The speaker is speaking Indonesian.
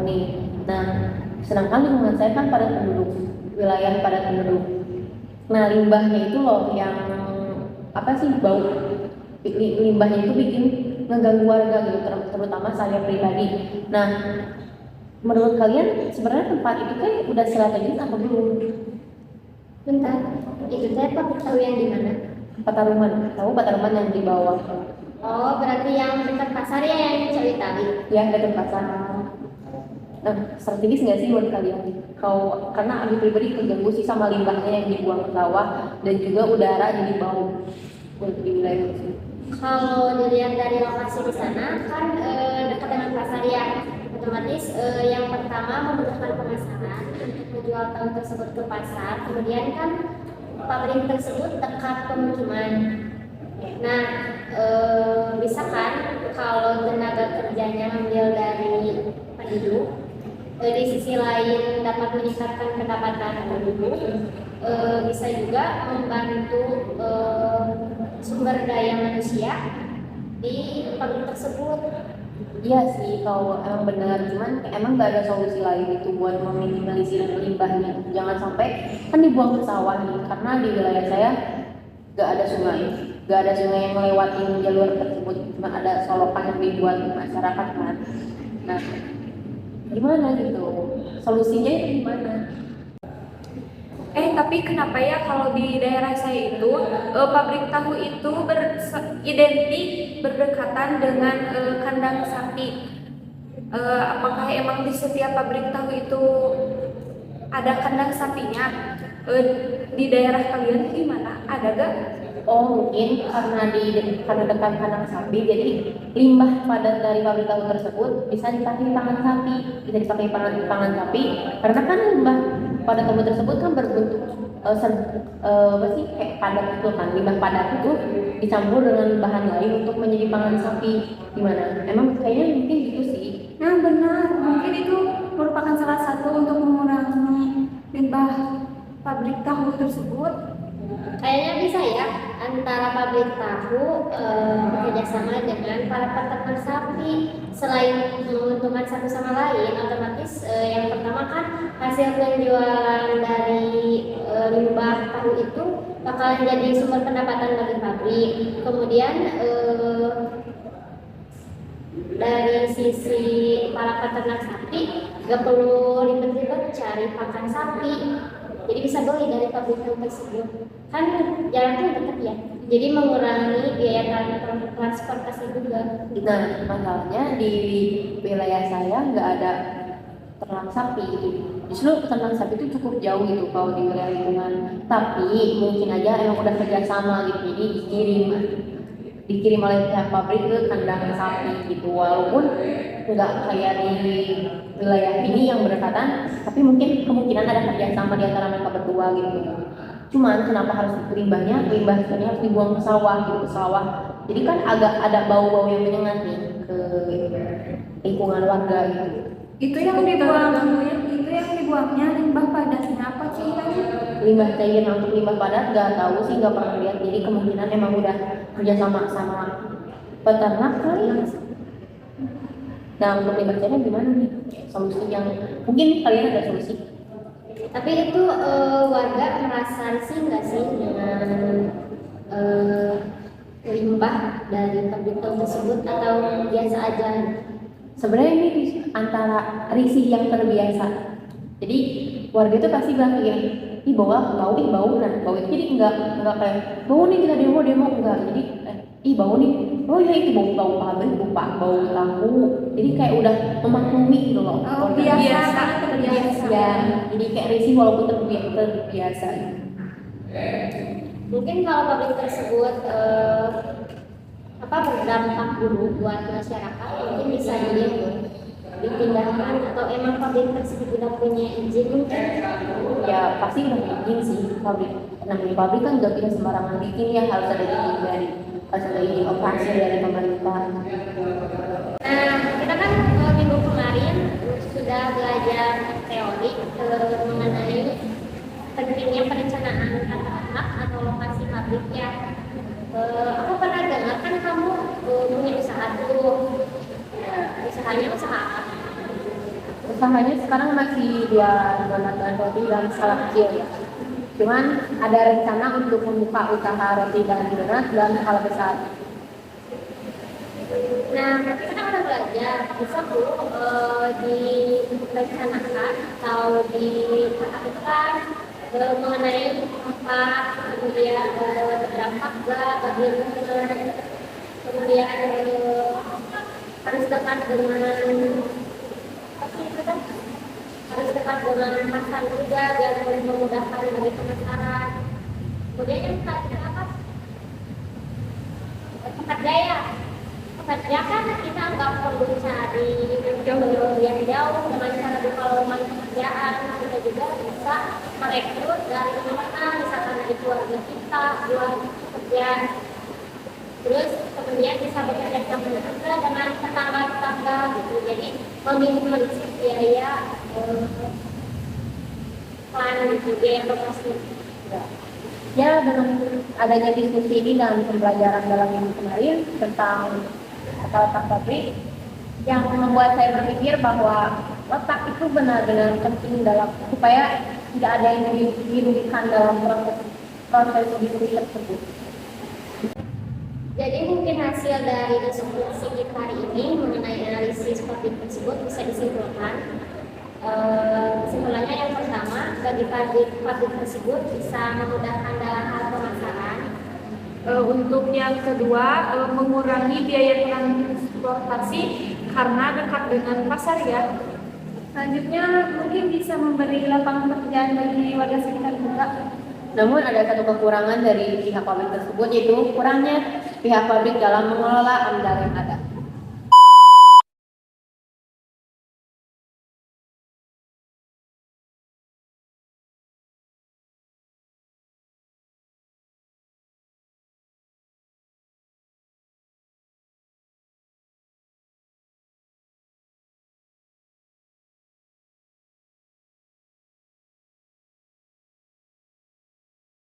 nih. Nah, sedangkan lingkungan saya kan padat penduduk, wilayah padat penduduk. Nah, limbahnya itu loh yang apa sih, bau. Limbahnya itu bikin ngeganggu warga gitu, terutama saya pribadi. Nah, menurut kalian sebenarnya tempat itu kan udah strategis apa belum? Bentar, itu teh pabrik tahu yang di mana? Pataruman, tahu Pataruman yang di bawah? Oh, berarti yang dekat pasar ya, yang Cawitali. Ya, dekat pasar. Nah, strategis nggak sih buat kalian? Kalau karena Abi pribadi keganggu sih sama limbahnya yang dibuang ke sawah dan juga udara jadi bau untuk di wilayah itu. Kalau dilihat dari lokasi di sana kan dekat dengan pasar ya, otomatis yang pertama memudahkan pemasaran untuk menjual tahun tersebut ke pasar. Kemudian kan pabrik tersebut dekat pemukiman. Nah, bisa kan kalau tenaga kerjanya ambil dari penduduk, di sisi lain dapat meningkatkan pendapatan penduduk, bisa juga membantu sumber daya manusia di pabrik tersebut. Iya sih, kalau emang benar, cuman emang nggak ada solusi lain itu buat meminimalisir limbahnya. Jangan sampai kan dibuang ke sawah nih, karena di wilayah saya nggak ada sungai, yang melewatin jalur tersebut, cuma ada solokan yang dibuat masyarakat kan. Nah, gimana gitu? Solusinya itu gimana? Tapi kenapa ya kalau di daerah saya itu pabrik tahu itu identik berdekatan dengan kandang sapi? Apakah emang di setiap pabrik tahu itu ada kandang sapinya? Di daerah kalian gimana? Ada gak? Oh, mungkin karena dekat kandang sapi, jadi limbah padat dari pabrik tahu tersebut bisa dipakai pangan sapi, pangan sapi, karena kan limbah padat tahu tersebut kan berbentuk apa sih, kayak padat itu kan, limbah padat itu dicampur dengan bahan lain untuk menjadi pangan sapi. Gimana? Emang kayaknya mungkin gitu sih. Nah benar, mungkin itu merupakan salah satu untuk mengurangi limbah pabrik tahu tersebut. Kayaknya bisa ya, antara pabrik tahu bekerjasama dengan para peternak sapi. Selain menguntungkan satu sama lain, otomatis yang pertama kan hasil penjualan dari limbah tahu itu bakalan jadi sumber pendapatan bagi pabrik. Kemudian dari sisi para peternak sapi gak perlu ribet-ribet cari pakan sapi, jadi bisa beli dari pabrik tahu tersebut, kan jaraknya dekat ya, jadi mengurangi biaya transportasi juga. Nah, masalahnya di wilayah saya nggak ada ternak sapi gitu. Justru peternak sapi itu cukup jauh gitu kalau di wilayah lingkungan. Tapi mungkin aja emang udah kerjasama gitu, jadi dikirim oleh pihak pabrik ke kandang sapi gitu. Walaupun nggak kayak di wilayah ini yang berdekatan, tapi mungkin kemungkinan ada kerjasama di antara mereka berdua gitu. Cuman kenapa harus limbahnya harus dibuang ke sawah gitu, ke sawah. Jadi kan agak ada bau-bau yang menyengat nih ke lingkungan warga gitu. Itu yang dibuangnya limbah padatnya apa cairannya? Limbah cair untuk limbah padat nggak tahu sih, nggak pernah lihat. Jadi kemungkinan emang udah kerjasama sama peternak kali ya. Nah, untuk limbah cairnya gimana nih? Solusi yang mungkin kalian ada solusi? Tapi itu warga merasa risih nggak sih dengan limbah dari pabrik tahu tersebut, atau biasa aja? Sebenarnya ini antara risih yang terbiasa. Jadi warga itu pasti bilang gini, ih bau, nah bau itu jadi enggak kayak bau nih kita demo enggak, jadi ih bau nih, oh ya itu bau pabrik, bau tahu, jadi kayak udah memaklumi gitu loh. Terbiasa. Ya, jadi kayak risih walaupun terbiasa. Mungkin kalau pabrik tersebut berdampak buruk buat masyarakat, mungkin bisa dipindahkan, atau emang pabrik tersebut tidak punya izin mungkin? Ya pasti udah izin sih pabrik. Namanya pabrik kan nggak bisa sembarangan bikin ya, harus ada izin operasi dari pemerintah. Nah, kita kan minggu kemarin sudah belajar teori mengenai pentingnya perencanaan tata ruang atau lokasi pabrik ya. Aku pernah dengar kan kamu punya usaha tuh. Usahanya usaha apa? usahanya sekarang masih dia donat dan roti dalam skala kecil ya. Cuman ada rencana untuk membuka usaha roti dan donat dalam skala besar. Nah, nanti kita udah belajar, bisa Bu direncanakan atau dikatakan mengenai apa, kemudian berdampak gak bagi lingkungan, kemudian harus dekat dengan harus dekat dengan pasar juga biar boleh memudahkan bagi pemasaran. Kemudian yang terakhir apa? Pekerja. Pekerja kan kita nggak perlu cari yang jauh dengan cara diplomat pekerjaan, kita juga bisa merekrut dari mana, misalkan dari keluarga kita buat kerja. Terus kemudian bisa bekerja sama juga dengan tetangga-tetangga gitu. Jadi meminimalisir biaya biaya lokasi. Ya, dengan adanya diskusi ini dalam pembelajaran dalam minggu kemarin tentang letak pabrik yang membuat saya berpikir bahwa letak itu benar-benar penting dalam supaya tidak ada yang dirugikan dalam proses diskusi tersebut. Jadi mungkin hasil dari diskusi kita hari ini mengenai analisis pabrik tersebut bisa disimpulkan. Kesimpulannya yang pertama, bagi pabrik tersebut bisa memudahkan dalam hal pemasaran. Untuk yang kedua, mengurangi biaya transportasi karena dekat dengan pasar ya. Selanjutnya mungkin bisa memberi lapangan pekerjaan bagi warga sekitar juga. Namun ada satu kekurangan dari pihak pabrik tersebut, yaitu kurangnya pihak pabrik dalam mengelola amdal yang ada.